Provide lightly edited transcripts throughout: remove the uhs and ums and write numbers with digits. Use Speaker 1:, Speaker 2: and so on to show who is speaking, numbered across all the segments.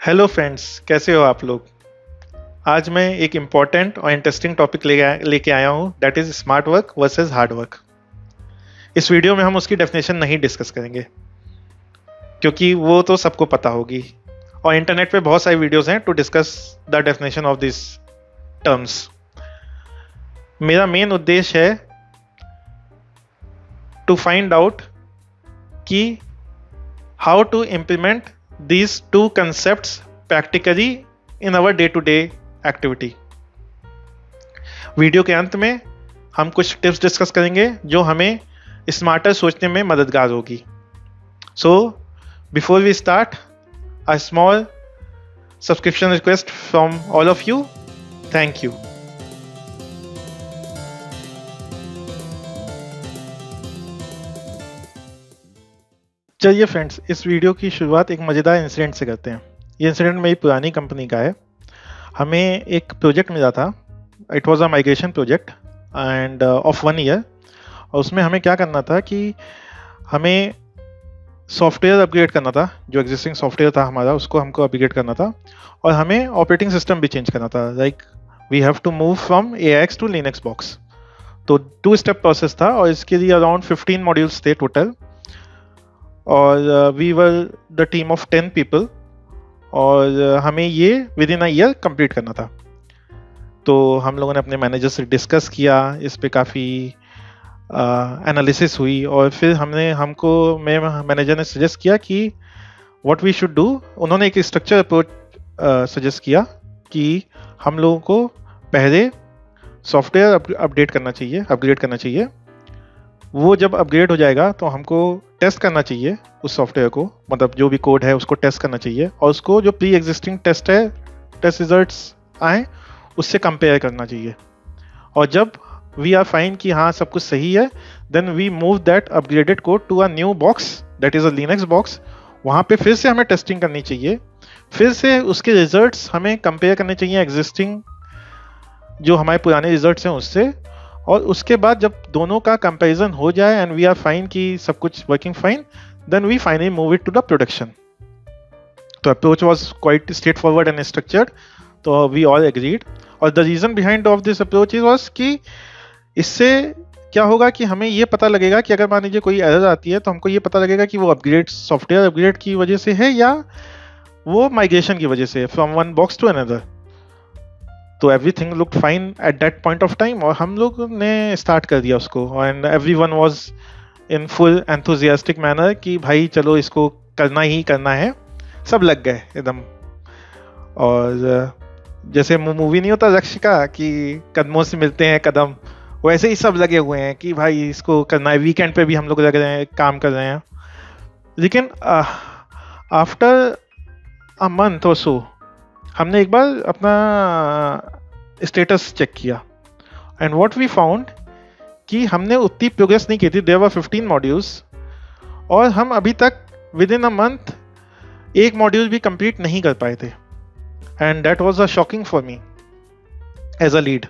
Speaker 1: Hello friends, कैसे हो आप लोग। आज मैं एक इम्पॉर्टेंट और इंटरेस्टिंग टॉपिक लेके आया हूँ, that is smart work versus hard work. इस वीडियो में हम उसकी डेफिनेशन नहीं डिस्कस करेंगे क्योंकि वो तो सबको पता होगी और इंटरनेट पे बहुत सारी वीडियोस हैं to discuss the definition of this terms. मेरा मेन उद्देश्य है टू फाइंड आउट कि how to implement these two concepts practically in our day to day activity। Video के अंत में हम कुछ टिप्स डिस्कस करेंगे जो हमें स्मार्टर सोचने में मददगार होगी। So before we start, a small subscription request from all of you. Thank you. चलिए फ्रेंड्स, इस वीडियो की शुरुआत एक मज़ेदार इंसिडेंट से करते हैं। ये इंसिडेंट मेरी पुरानी कंपनी का है। हमें एक प्रोजेक्ट मिला था, it was a migration project end of 1 year. और उसमें हमें क्या करना था कि हमें सॉफ्टवेयर अपग्रेड करना था। जो एग्जिस्टिंग सॉफ्टवेयर था हमारा, उसको हमको अपग्रेड करना था और हमें ऑपरेटिंग सिस्टम भी चेंज करना था। Like we have to move from AIX to Linux box. तो 2 स्टेप प्रोसेस था और इसके लिए अराउंड 15 मॉड्यूल्स थे टोटल। और we were the team of 10 people और हमें ये within a year complete करना था। तो हम लोगों ने अपने मैनेजर से डिस्कस किया, इस पे काफ़ी एनालिसिस हुई और फिर मेरे मैनेजर ने सजेस्ट किया कि व्हाट वी शुड डू। उन्होंने एक स्ट्रक्चर अप्रोच सजेस्ट किया कि हम लोगों को पहले सॉफ्टवेयर अपग्रेड करना चाहिए। वो जब अपग्रेड हो जाएगा तो हमको टेस्ट करना चाहिए उस सॉफ्टवेयर को, मतलब जो भी कोड है उसको टेस्ट करना चाहिए और उसको जो प्री एग्जिस्टिंग टेस्ट रिजल्ट्स आए उससे कंपेयर करना चाहिए। और जब वी आर फाइन कि हाँ सब कुछ सही है, then we move that upgraded code to a new box that is a Linux box. वहाँ पे फिर से हमें टेस्टिंग करनी चाहिए, फिर से उसके रिजल्ट्स हमें कंपेयर करने चाहिए एग्जिस्टिंग जो हमारे पुराने रिजल्ट्स हैं उससे। और उसके बाद जब दोनों का कंपैरिजन हो जाए एंड वी आर फाइन कि सब कुछ working fine, then we finally move it to the production. तो approach was quite straight forward and structured, तो वी ऑल एग्रीड। और the reason behind of this approach was कि इससे क्या होगा कि हमें ये पता लगेगा कि अगर मान लीजिए कोई एरर आती है तो हमको ये पता लगेगा कि वो सॉफ्टवेयर अपग्रेड की वजह से है या वो माइग्रेशन की वजह से from one box to another. तो everything looked fine at that point of time और हम लोग ने स्टार्ट कर दिया उसको and everyone was in full enthusiastic manner कि भाई चलो इसको करना ही करना है। सब लग गए एकदम। और जैसे मूवी नहीं होता रक्षिका कि कदमों से मिलते हैं कदम, वैसे ही सब लगे हुए हैं कि भाई इसको करना है। वीकेंड पे भी हम लोग लग रहे हैं, काम कर रहे हैं। लेकिन आफ्टर अ मंथ और सो हमने एक बार अपना स्टेटस चेक किया एंड व्हाट वी फाउंड कि हमने उतनी प्रोग्रेस नहीं की थी। देयर वर 15 मॉड्यूल्स और हम अभी तक विद इन अ मंथ एक मॉड्यूल भी कंप्लीट नहीं कर पाए थे and that was a shocking for me as a lead.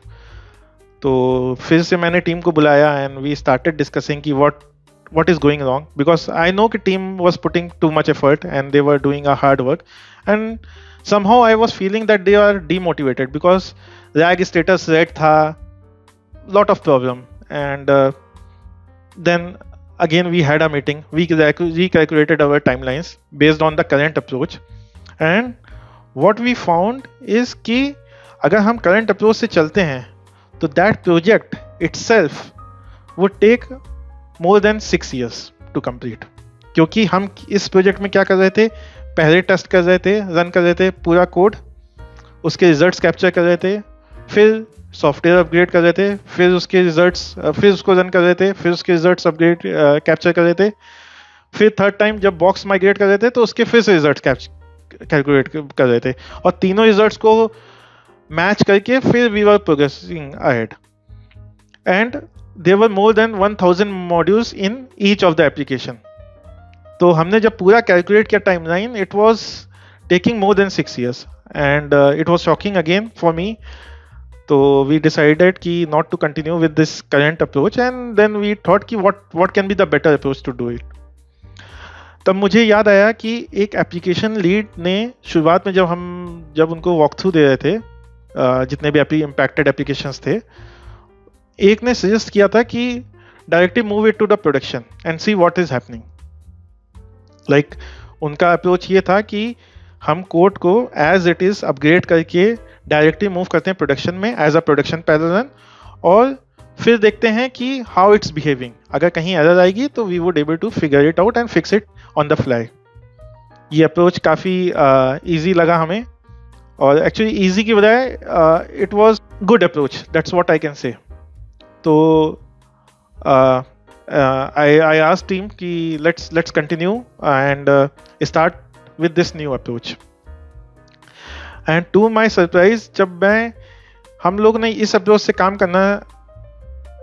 Speaker 1: तो फिर से मैंने टीम को बुलाया एंड वी स्टार्टेड डिस्कसिंग कि what is going wrong, because I know कि team was putting too much effort and they were doing a hard work and somehow I was feeling that they are demotivated because rag status red था, lot of problem and then again we had a meeting, we recalculated our timelines based on the current approach and what we found is कि अगर हम current approach से चलते हैं तो that project itself would take more than 6 years to complete। क्योंकि हम इस प्रोजेक्ट में क्या कर रहे थे, पहले टेस्ट कर रहे थे, रन कर रहे थे पूरा कोड, उसके रिजल्ट्स कैप्चर कर रहे थे, फिर सॉफ्टवेयर अपग्रेड कर रहे थे, फिर उसके रिजल्ट्स, फिर उसको रन कर रहे थे, फिर उसके रिजल्ट्स अपग्रेड कैप्चर कर रहे थे, फिर थर्ड टाइम जब बॉक्स माइग्रेट कर रहे थे तो उसके फिर से रिजल्ट्स कैलकुलेट कर रहे थे और तीनों रिजल्ट्स को मैच करके फिर we were progressing ahead and there were more than 1000 modules in each of the application। तो हमने जब पूरा कैलकुलेट किया timeline, it was taking more than 6 years and it was shocking again for me। तो we decided कि not to continue with this current approach and then we thought कि what can be the better approach to do it। तब मुझे याद आया कि एक application lead ने शुरुआत में जब उनको वॉक थ्रू दे रहे थे, जितने भी इम्पैक्टेड एप्लीकेशंस थे, एक ने सजेस्ट किया था कि directly move it to the production and see what is happening. Like उनका अप्रोच ये था कि हम कोड को एज इट इज अपग्रेड करके डायरेक्टली मूव करते हैं प्रोडक्शन में एज अ प्रोडक्शन पैटर्न, और फिर देखते हैं कि हाउ इट्स बिहेविंग। अगर कहीं एरर आएगी तो we would able to figure it out and fix it on the fly. ये अप्रोच काफ़ी ईजी लगा हमें, और एक्चुअली ईजी की बजाय it was good approach, that's what I can say. तो I asked team कि let's continue and start with this new approach. And to my surprise, जब हम लोग ने इस अप्रोच से काम करना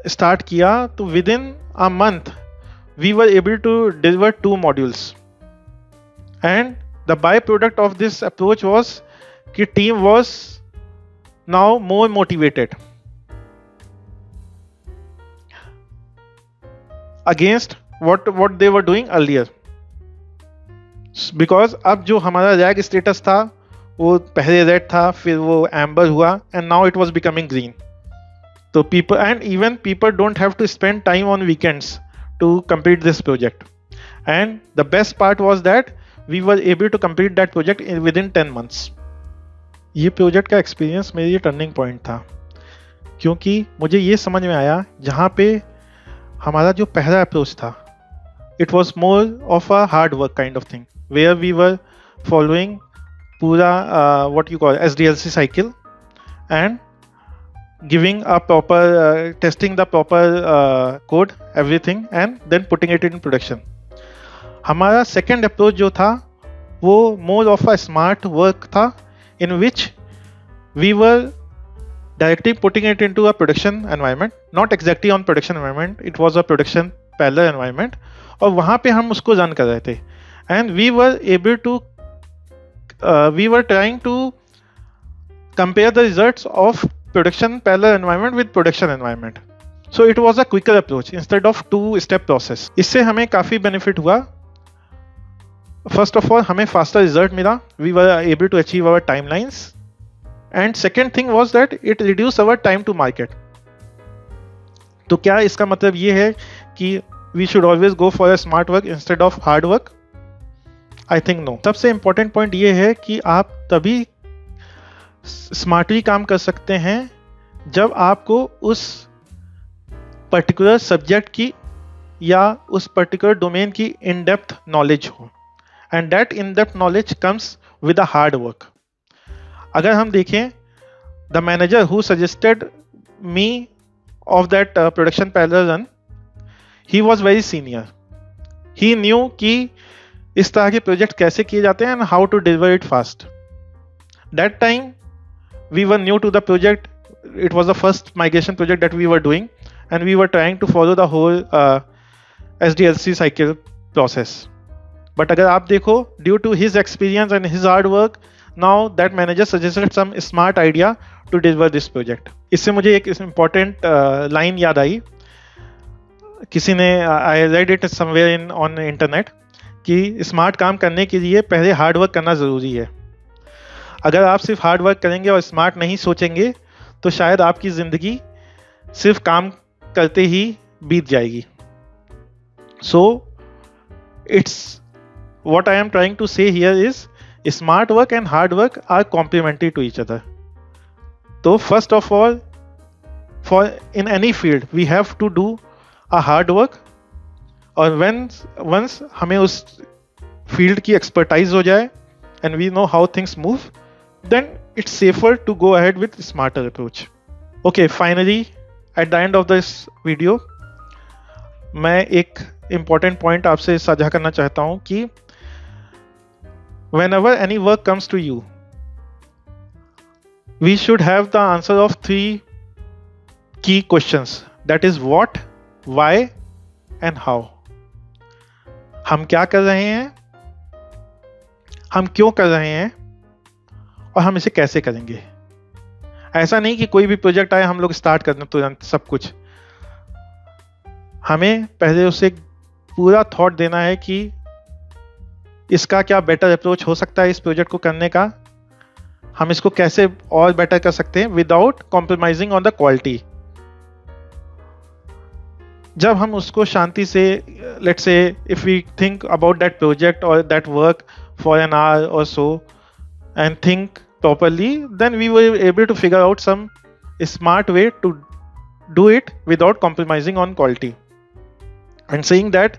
Speaker 1: स्टार्ट किया तो within a month we were able to deliver 2 modules. And the byproduct of this approach was कि team was now more motivated against what they were doing earlier, because अब जो हमारा रैग स्टेटस था वो पहले red था, फिर वो एम्बर हुआ, and now it was becoming green. तो people don't have to spend time on weekends to complete this project, and the best part was that we were able to complete that project within 10 months. ये project का experience मेरे लिए turning point था, क्योंकि मुझे ये समझ में आया जहाँ पे हमारा जो पहला अप्रोच था, it was more of a hard work kind of thing, where we were following पूरा what you call SDLC cycle and giving a proper testing the proper code everything and then putting it in production. हमारा second approach जो था वो more of a smart work था, in which we were directly putting it into a production environment, not exactly on production environment, it was a production parallel environment, और वहाँ पे हम उसको रन कर रहे थे, and we were trying to compare the results of production parallel environment with production environment. So it was a quicker approach instead of 2-step process. इससे हमें काफ़ी benefit हुआ। First of all, हमें faster result मिला, we were able to achieve our timelines, and second thing was that it reduced our time to market. तो क्या इसका मतलब ये है कि we should always go for a smart work instead of hard work? I think no. सबसे important point ये है कि आप तभी smartly काम कर सकते हैं जब आपको उस particular subject की या उस particular domain की in-depth knowledge हो, and that in-depth knowledge comes with a hard work. अगर हम देखें, the manager who suggested me of that production parallel run, he was very senior. He knew कि इस तरह के प्रोजेक्ट कैसे किए जाते हैं and how to deliver it fast. That time we were new to the project. It was the first migration project that we were doing, and we were trying to follow the whole SDLC cycle process. But अगर आप देखो, due to his experience and his hard work, now that manager suggested some smart idea to deliver this project. इससे मुझे एक important line याद आई, किसी ने I read it somewhere on internet कि स्मार्ट काम करने के लिए पहले हार्ड वर्क करना ज़रूरी है। अगर आप सिर्फ हार्ड वर्क करेंगे और स्मार्ट नहीं सोचेंगे तो शायद आपकी ज़िंदगी सिर्फ काम करते ही बीत जाएगी। So it's what I am trying to say here is smart work and hard work are complementary to each other. So first of all, for in any field we have to do a hard work, और once हमें उस field की expertise हो जाए and we know how things move, then it's safer to go ahead with smarter approach. Okay, finally at the end of this video मैं एक important point आपसे साझा करना चाहता हूँ कि whenever any work comes to you, we should have the answer of 3 key questions. That is what, why and how. हम क्या कर रहे हैं, हम क्यों कर रहे हैं, और हम इसे कैसे करेंगे। ऐसा नहीं कि कोई भी प्रोजेक्ट आए हम लोग स्टार्ट कर दें तुरंत सब कुछ। हमें पहले उसे पूरा थॉट देना है कि इसका क्या बेटर अप्रोच हो सकता है इस प्रोजेक्ट को करने का, हम इसको कैसे और बेटर कर सकते हैं without compromising on the quality. जब हम उसको शांति से, let's say if we think about that project और that work for an hour or so and think properly, then we were able to figure out some smart way to do it without compromising on quality and saying that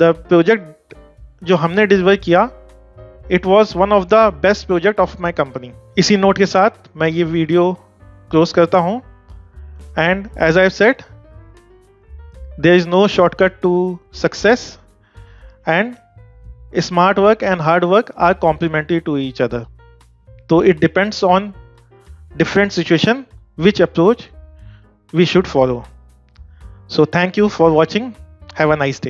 Speaker 1: the project जो हमने deliver किया it was one of the best project of my company। इसी note के साथ मैं ये video close करता हूँ and as I've said there is no shortcut to success and smart work and hard work are complementary to each other। So it depends on different situation which approach we should follow। So thank you for watching. Have a nice day।